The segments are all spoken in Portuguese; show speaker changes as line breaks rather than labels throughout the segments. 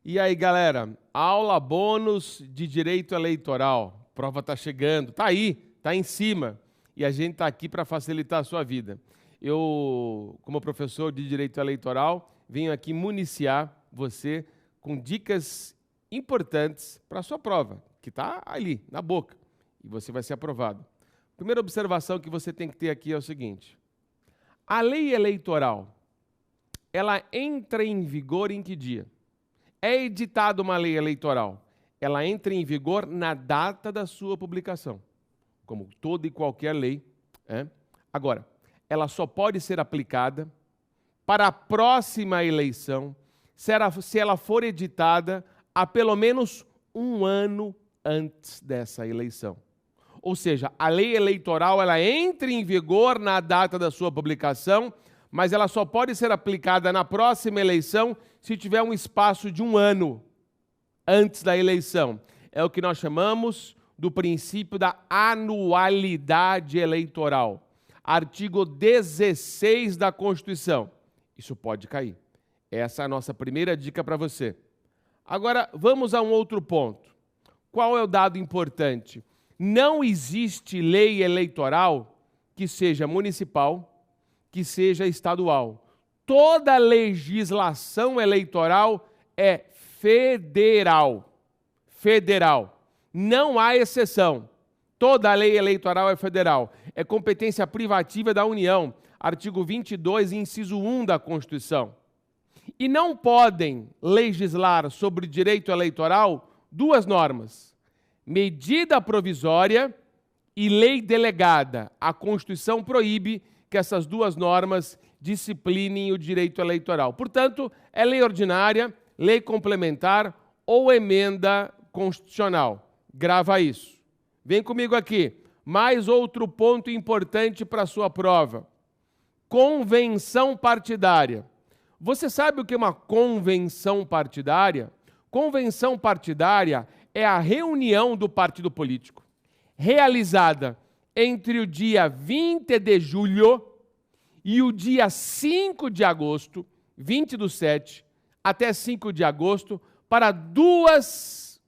E aí, galera, aula bônus de direito eleitoral. A prova está chegando, está aí, está em cima. E a gente está aqui para facilitar a sua vida. Eu, como professor de direito eleitoral, venho aqui municiar você com dicas importantes para a sua prova, que está ali, na boca, e você vai ser aprovado. A primeira observação que você tem que ter aqui é o seguinte: a lei eleitoral, ela entra em vigor em que dia? É editada uma lei eleitoral, ela entra em vigor na data da sua publicação, como toda e qualquer lei. Agora, ela só pode ser aplicada para a próxima eleição se ela for editada há pelo menos um ano antes dessa eleição. Ou seja, a lei eleitoral ela entra em vigor na data da sua publicação, mas ela só pode ser aplicada na próxima eleição se tiver um espaço de um ano antes da eleição. É o que nós chamamos do princípio da anualidade eleitoral. Artigo 16 da Constituição. Isso pode cair. Essa é a nossa primeira dica para você. Agora, vamos a um outro ponto. Qual é o dado importante? Não existe lei eleitoral que seja municipal, que seja estadual. Toda legislação eleitoral é federal. Federal. Não há exceção. Toda lei eleitoral é federal. É competência privativa da União. Artigo 22, inciso 1 da Constituição. E não podem legislar sobre direito eleitoral duas normas: medida provisória e lei delegada. A Constituição proíbe que essas duas normas disciplinem o direito eleitoral. Portanto, é lei ordinária, lei complementar ou emenda constitucional. Grava isso. Vem comigo aqui. Mais outro ponto importante para a sua prova. Convenção partidária. Você sabe o que é uma convenção partidária? Convenção partidária é a reunião do partido político, realizada entre o dia 20 de julho e o dia 5 de agosto, 20/7, até 5 de agosto, para duas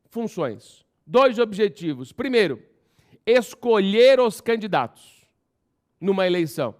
funções, dois objetivos. Primeiro, escolher os candidatos numa eleição.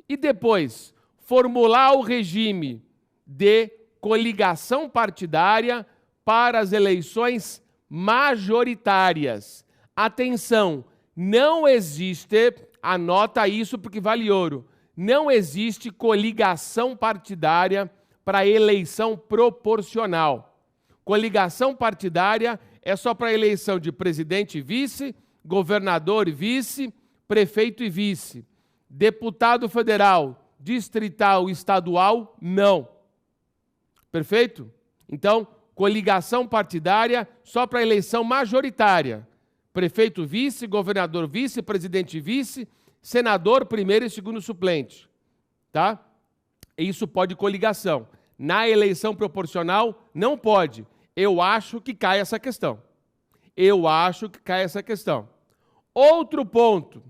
E depois, formular o regime de coligação partidária para as eleições majoritárias. Atenção, não existe, anota isso porque vale ouro, não existe coligação partidária para eleição proporcional. Coligação partidária é só para eleição de presidente e vice, governador e vice, prefeito e vice. Deputado federal, distrital, estadual, não. Perfeito? Então, coligação partidária só para eleição majoritária. Prefeito vice, governador vice, presidente vice, senador primeiro e segundo suplente. Tá? Isso pode coligação. Na eleição proporcional, não pode. Eu acho que cai essa questão. Eu acho que cai essa questão. Outro ponto.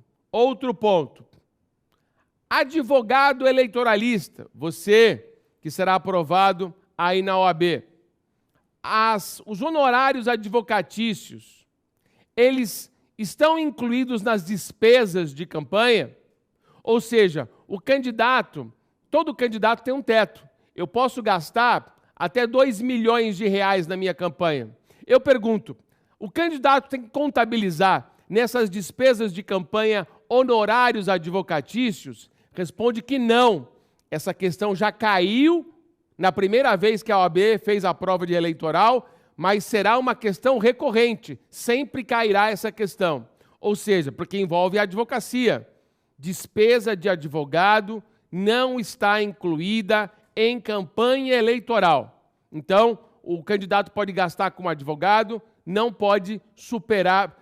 Advogado eleitoralista, você que será aprovado aí na OAB. Os honorários advocatícios, eles estão incluídos nas despesas de campanha? Ou seja, todo candidato tem um teto. Eu posso gastar até 2 milhões de reais na minha campanha. Eu pergunto, o candidato tem que contabilizar nessas despesas de campanha honorários advocatícios? Responde que não. Essa questão já caiu na primeira vez que a OAB fez a prova de eleitoral, mas será uma questão recorrente. Sempre cairá essa questão. Ou seja, porque envolve a advocacia. Despesa de advogado não está incluída em campanha eleitoral. Então, o candidato pode gastar com advogado, não pode superar,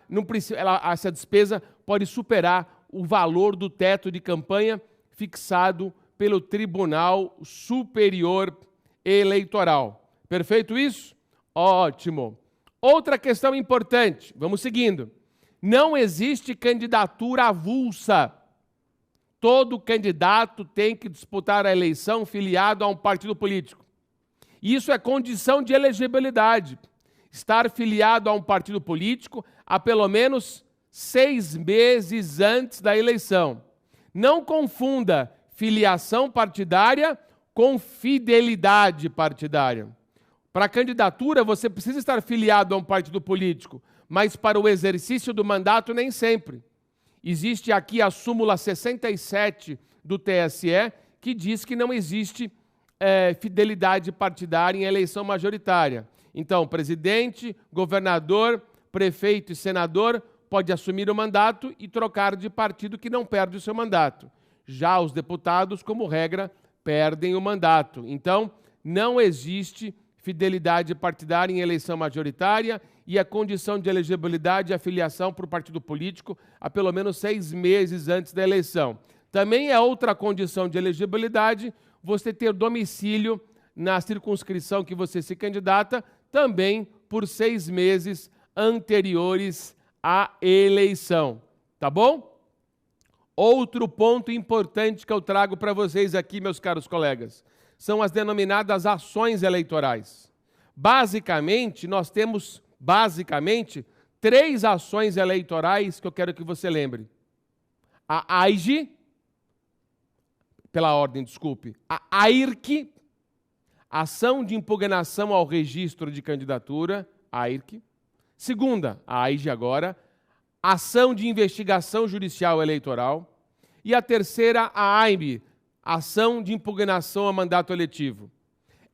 essa despesa pode superar o valor do teto de campanha fixado pelo Tribunal Superior Eleitoral. Perfeito isso? Ótimo. Outra questão importante, vamos seguindo. Não existe candidatura avulsa. Todo candidato tem que disputar a eleição filiado a um partido político. Isso é condição de elegibilidade. Estar filiado a um partido político há pelo menos 6 meses antes da eleição. Não confunda filiação partidária com fidelidade partidária. Para a candidatura, você precisa estar filiado a um partido político, mas para o exercício do mandato, nem sempre. Existe aqui a súmula 67 do TSE, que diz que não existe fidelidade partidária em eleição majoritária. Então, presidente, governador, prefeito e senador pode assumir o mandato e trocar de partido que não perde o seu mandato. Já os deputados, como regra, perdem o mandato. Então, não existe fidelidade partidária em eleição majoritária e a condição de elegibilidade é a filiação para o partido político há pelo menos 6 meses antes da eleição. Também é outra condição de elegibilidade você ter domicílio na circunscrição que você se candidata, também por 6 meses anteriores à eleição. Tá bom? Outro ponto importante que eu trago para vocês aqui, meus caros colegas, são as denominadas ações eleitorais. Basicamente, nós temos 3 ações eleitorais que eu quero que você lembre. A AIGE, pela ordem, desculpe, a AIRC, Ação de Impugnação ao Registro de Candidatura, AIRC. Segunda, a AIGE agora, Ação de Investigação Judicial Eleitoral. E a terceira, a AIME, Ação de Impugnação a Mandato Eletivo.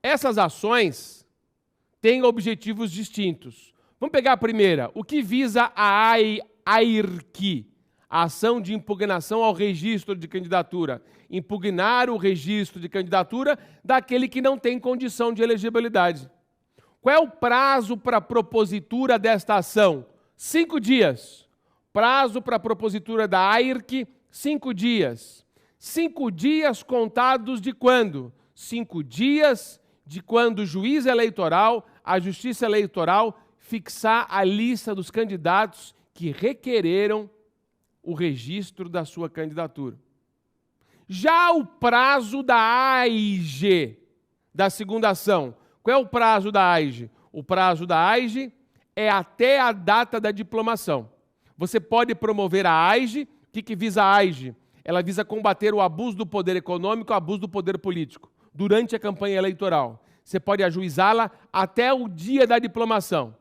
Essas ações têm objetivos distintos. Vamos pegar a primeira. O que visa a AIRC? A Ação de Impugnação ao Registro de Candidatura. Impugnar o registro de candidatura daquele que não tem condição de elegibilidade. Qual é o prazo para a propositura desta ação? 5 dias. Prazo para a propositura da AIRC, 5 dias. 5 dias contados de quando? 5 dias de quando o juiz eleitoral, a Justiça Eleitoral, fixar a lista dos candidatos que requereram o registro da sua candidatura. Já o prazo da AIGE, da segunda ação. Qual é o prazo da AIGE? O prazo da AIGE é até a data da diplomação. Você pode promover a AIGE. O que visa a AIGE? Ela visa combater o abuso do poder econômico, o abuso do poder político, durante a campanha eleitoral. Você pode ajuizá-la até o dia da diplomação.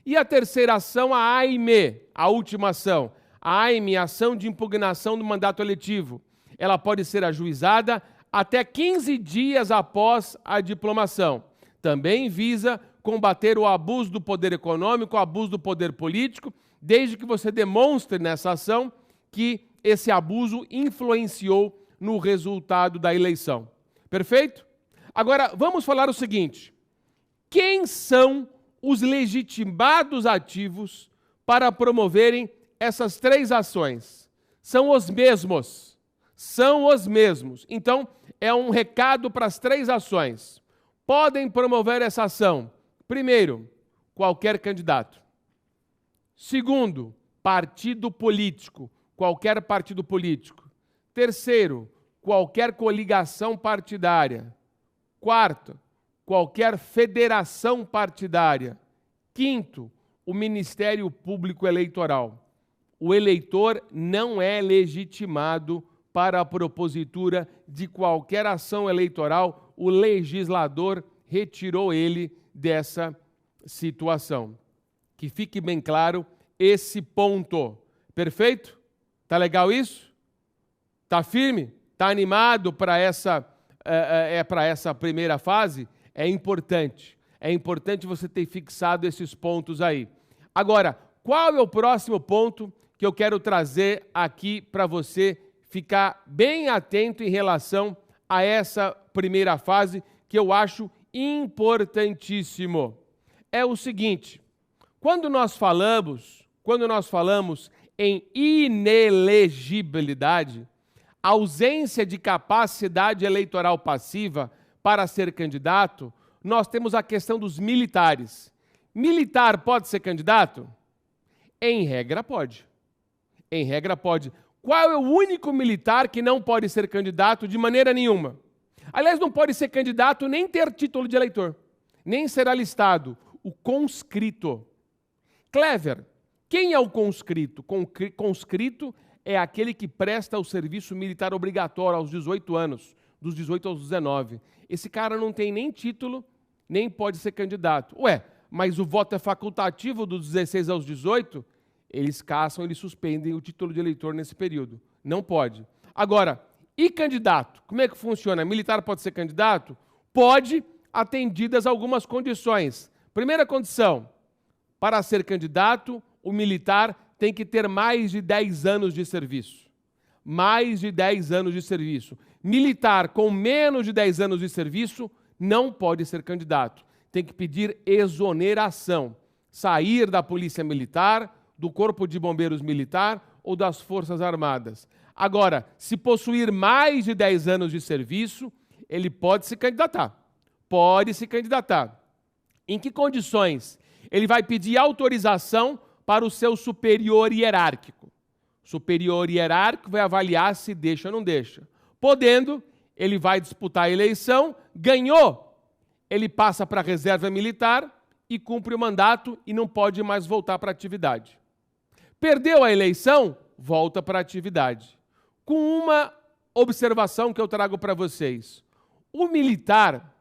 E a terceira ação, a AIME, a última ação. A AIME, Ação de Impugnação do Mandato Eletivo. Ela pode ser ajuizada até 15 dias após a diplomação. Também visa combater o abuso do poder econômico, o abuso do poder político, desde que você demonstre nessa ação que esse abuso influenciou no resultado da eleição. Perfeito? Agora, vamos falar o seguinte. Quem são os legitimados ativos para promoverem essas 3 ações? São os mesmos. São os mesmos. Então, é um recado para as 3 ações. Podem promover essa ação. Primeiro, qualquer candidato. Segundo, partido político. Qualquer partido político. Terceiro, qualquer coligação partidária. Quarto, qualquer federação partidária. Quinto, o Ministério Público Eleitoral. O eleitor não é legitimado para a propositura de qualquer ação eleitoral. O legislador retirou ele dessa situação. Que fique bem claro esse ponto. Perfeito? Tá legal isso? Tá firme? Tá animado para essa primeira fase? É importante. É importante você ter fixado esses pontos aí. Agora, qual é o próximo ponto que eu quero trazer aqui para você ficar bem atento em relação a essa primeira fase, que eu acho importantíssimo? É o seguinte: quando nós falamos em inelegibilidade, ausência de capacidade eleitoral passiva para ser candidato, nós temos a questão dos militares. Militar pode ser candidato? Em regra, pode. Em regra, pode. Qual é o único militar que não pode ser candidato de maneira nenhuma? Aliás, não pode ser candidato nem ter título de eleitor, nem ser alistado. O conscrito. Clever, quem é o conscrito? Conscrito é aquele que presta o serviço militar obrigatório aos 18 anos, dos 18 aos 19. Esse cara não tem nem título, nem pode ser candidato. Ué, mas o voto é facultativo dos 16 aos 18? Eles caçam, eles suspendem o título de eleitor nesse período. Não pode. Agora, e candidato? Como é que funciona? Militar pode ser candidato? Pode, atendidas algumas condições. Primeira condição, para ser candidato, o militar tem que ter mais de 10 anos de serviço. Mais de 10 anos de serviço. Militar com menos de 10 anos de serviço não pode ser candidato. Tem que pedir exoneração. Sair da Polícia Militar, do Corpo de Bombeiros Militar ou das Forças Armadas. Agora, se possuir mais de 10 anos de serviço, ele pode se candidatar. Pode se candidatar. Em que condições? Ele vai pedir autorização para o seu superior hierárquico. O superior hierárquico vai avaliar se deixa ou não deixa. Podendo, ele vai disputar a eleição, ganhou, ele passa para a reserva militar e cumpre o mandato e não pode mais voltar para a atividade. Perdeu a eleição, volta para a atividade. Com uma observação que eu trago para vocês. O militar,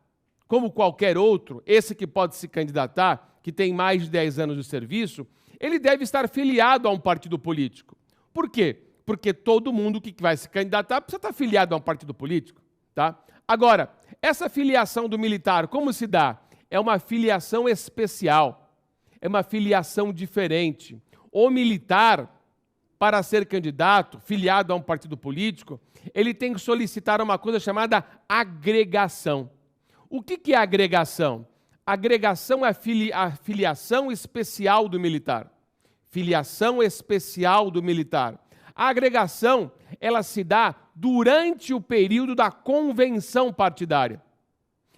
como qualquer outro, esse que pode se candidatar, que tem mais de 10 anos de serviço, ele deve estar filiado a um partido político. Por quê? Porque todo mundo que vai se candidatar precisa estar filiado a um partido político. Tá? Agora, essa filiação do militar, como se dá? É uma filiação especial, é uma filiação diferente. O militar, para ser candidato, filiado a um partido político, ele tem que solicitar uma coisa chamada agregação. O que é agregação? Agregação é a filiação especial do militar. Filiação especial do militar. A agregação, ela se dá durante o período da convenção partidária.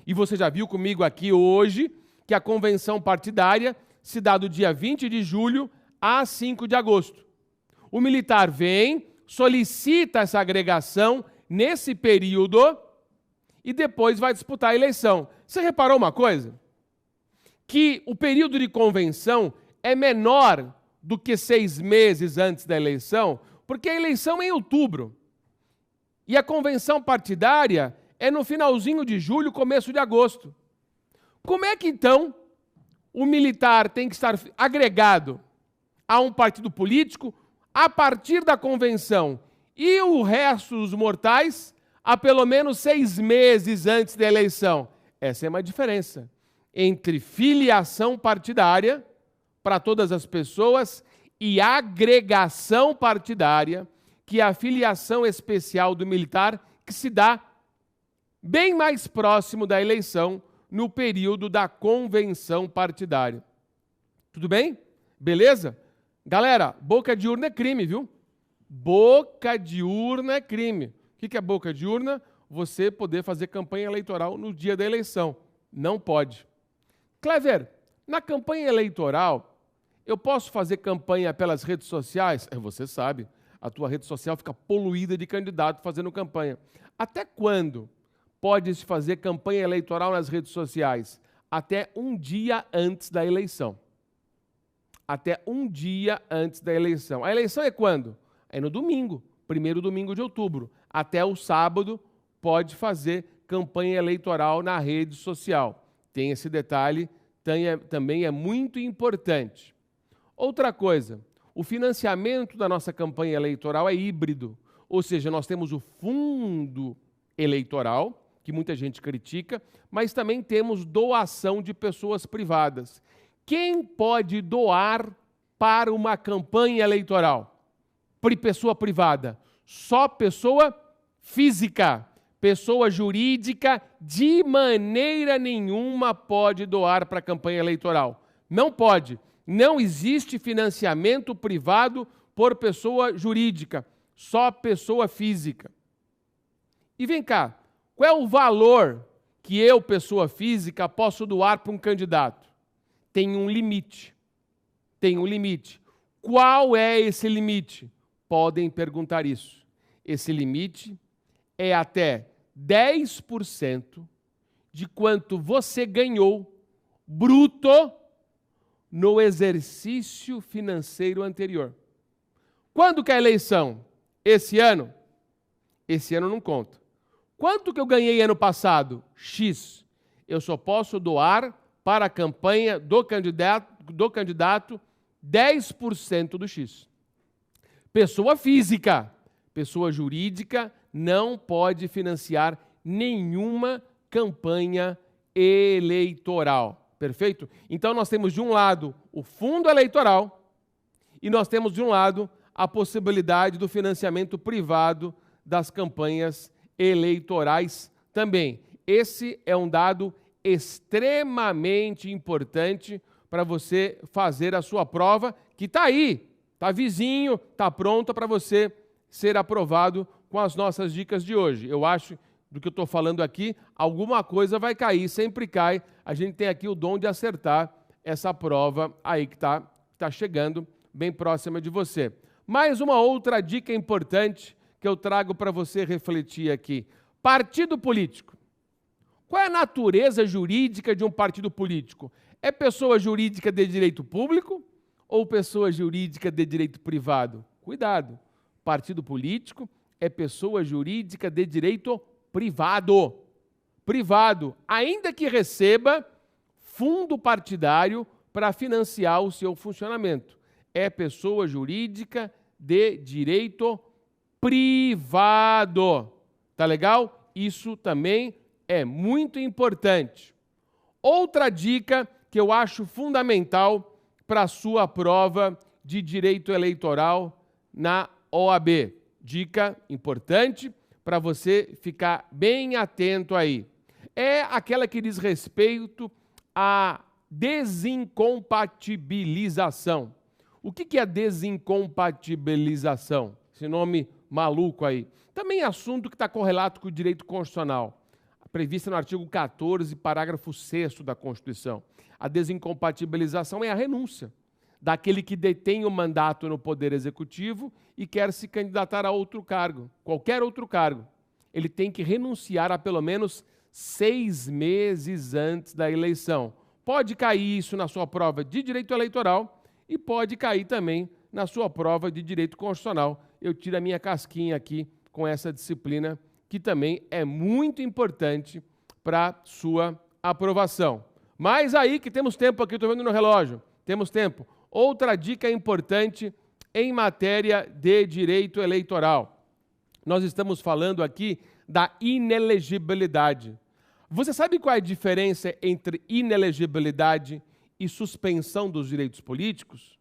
E você já viu comigo aqui hoje que a convenção partidária se dá do dia 20 de julho a 5 de agosto. O militar vem, solicita essa agregação nesse período e depois vai disputar a eleição. Você reparou uma coisa? Que o período de convenção é menor do que 6 meses antes da eleição, porque a eleição é em outubro. E a convenção partidária é no finalzinho de julho, começo de agosto. Como é que, então, o militar tem que estar agregado a um partido político a partir da convenção e o resto dos mortais a pelo menos 6 meses antes da eleição? Essa é uma diferença entre filiação partidária para todas as pessoas e agregação partidária, que é a filiação especial do militar, que se dá bem mais próximo da eleição, no período da convenção partidária. Tudo bem? Beleza? Galera, boca de urna é crime, viu? Boca de urna é crime. O que é boca de urna? Você poder fazer campanha eleitoral no dia da eleição. Não pode. Clever, na campanha eleitoral, eu posso fazer campanha pelas redes sociais? Você sabe, a tua rede social fica poluída de candidato fazendo campanha. Até quando pode-se fazer campanha eleitoral nas redes sociais? Até um dia antes da eleição. Até um dia antes da eleição. A eleição é quando? É no domingo, primeiro domingo de outubro. Até o sábado pode fazer campanha eleitoral na rede social. Tem esse detalhe, também é muito importante. Outra coisa, o financiamento da nossa campanha eleitoral é híbrido. Ou seja, nós temos o fundo eleitoral, que muita gente critica, mas também temos doação de pessoas privadas. Quem pode doar para uma campanha eleitoral? Pessoa privada. Só pessoa física. Pessoa jurídica, de maneira nenhuma, pode doar para a campanha eleitoral. Não pode. Não existe financiamento privado por pessoa jurídica. Só pessoa física. E vem cá, qual é o valor que eu, pessoa física, posso doar para um candidato? Tem um limite. Tem um limite. Qual é esse limite? Podem perguntar isso. Esse limite é até 10% de quanto você ganhou bruto no exercício financeiro anterior. Quando que é a eleição? Esse ano? Esse ano não conta. Quanto que eu ganhei ano passado? X. Eu só posso doar para a campanha do candidato 10% do X. Pessoa física, pessoa jurídica não pode financiar nenhuma campanha eleitoral. Perfeito? Então nós temos de um lado o fundo eleitoral e nós temos de um lado a possibilidade do financiamento privado das campanhas eleitorais também. Esse é um dado extremamente importante para você fazer a sua prova, que está aí, está vizinho, está pronta para você ser aprovado com as nossas dicas de hoje. Eu acho, do que eu estou falando aqui, alguma coisa vai cair, sempre cai. A gente tem aqui o dom de acertar essa prova aí que está chegando bem próxima de você. Mais uma outra dica importante que eu trago para você refletir aqui. Partido político. Qual é a natureza jurídica de um partido político? É pessoa jurídica de direito público ou pessoa jurídica de direito privado? Cuidado. Partido político é pessoa jurídica de direito privado. Privado, ainda que receba fundo partidário para financiar o seu funcionamento. É pessoa jurídica de direito privado. Tá legal? Isso também é muito importante. Outra dica que eu acho fundamental para a sua prova de direito eleitoral na OAB. Dica importante para você ficar bem atento aí. É aquela que diz respeito à desincompatibilização. O que é a desincompatibilização? Esse nome maluco aí. Também é assunto que está correlato com o direito constitucional, prevista no artigo 14, parágrafo 6º da Constituição. A desincompatibilização é a renúncia daquele que detém o mandato no Poder Executivo e quer se candidatar a outro cargo, qualquer outro cargo. Ele tem que renunciar a pelo menos 6 meses antes da eleição. Pode cair isso na sua prova de direito eleitoral e pode cair também na sua prova de direito constitucional. Eu tiro a minha casquinha aqui com essa disciplina, que também é muito importante para sua aprovação. Mas aí que temos tempo aqui, estou vendo no relógio, temos tempo. Outra dica importante em matéria de direito eleitoral. Nós estamos falando aqui da inelegibilidade. Você sabe qual é a diferença entre inelegibilidade e suspensão dos direitos políticos?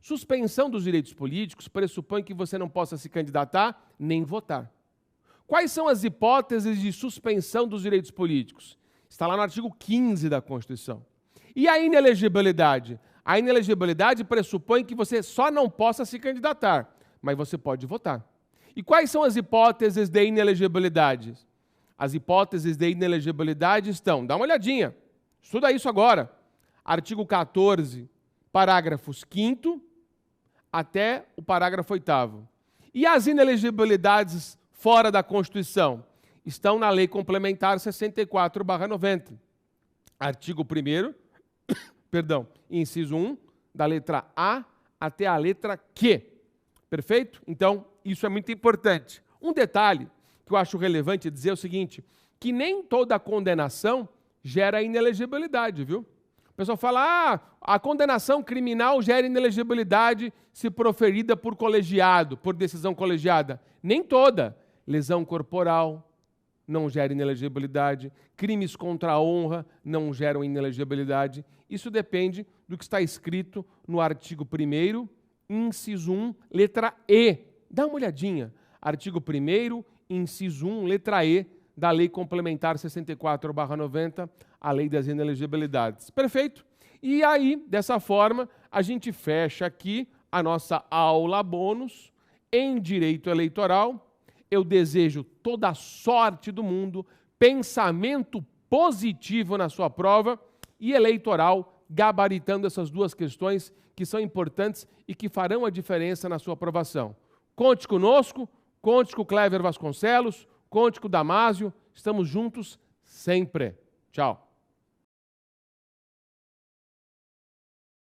Suspensão dos direitos políticos pressupõe que você não possa se candidatar nem votar. Quais são as hipóteses de suspensão dos direitos políticos? Está lá no artigo 15 da Constituição. E a inelegibilidade? A inelegibilidade pressupõe que você só não possa se candidatar, mas você pode votar. E quais são as hipóteses de inelegibilidade? As hipóteses de inelegibilidade estão, dá uma olhadinha, estuda isso agora. Artigo 14, parágrafos 5º até o parágrafo 8º. E as inelegibilidades fora da Constituição estão na Lei Complementar 64/90. Artigo 1º, inciso 1, da letra A até a letra Q. Perfeito? Então, isso é muito importante. Um detalhe que eu acho relevante dizer é o seguinte, que nem toda condenação gera inelegibilidade, viu? O pessoal fala, a condenação criminal gera inelegibilidade se proferida por colegiado, por decisão colegiada. Nem toda. Lesão corporal não gera inelegibilidade, crimes contra a honra não geram inelegibilidade. Isso depende do que está escrito no artigo 1º, inciso 1, letra E. Dá uma olhadinha. Artigo 1º, inciso 1, letra E, da Lei Complementar 64/90, a Lei das Inelegibilidades. Perfeito? E aí, dessa forma, a gente fecha aqui a nossa aula bônus em direito eleitoral. Eu desejo toda a sorte do mundo, pensamento positivo na sua prova e eleitoral gabaritando essas duas questões que são importantes e que farão a diferença na sua aprovação. Conte conosco, conte com o Clever Vasconcelos, conte com o Damásio, estamos juntos sempre. Tchau.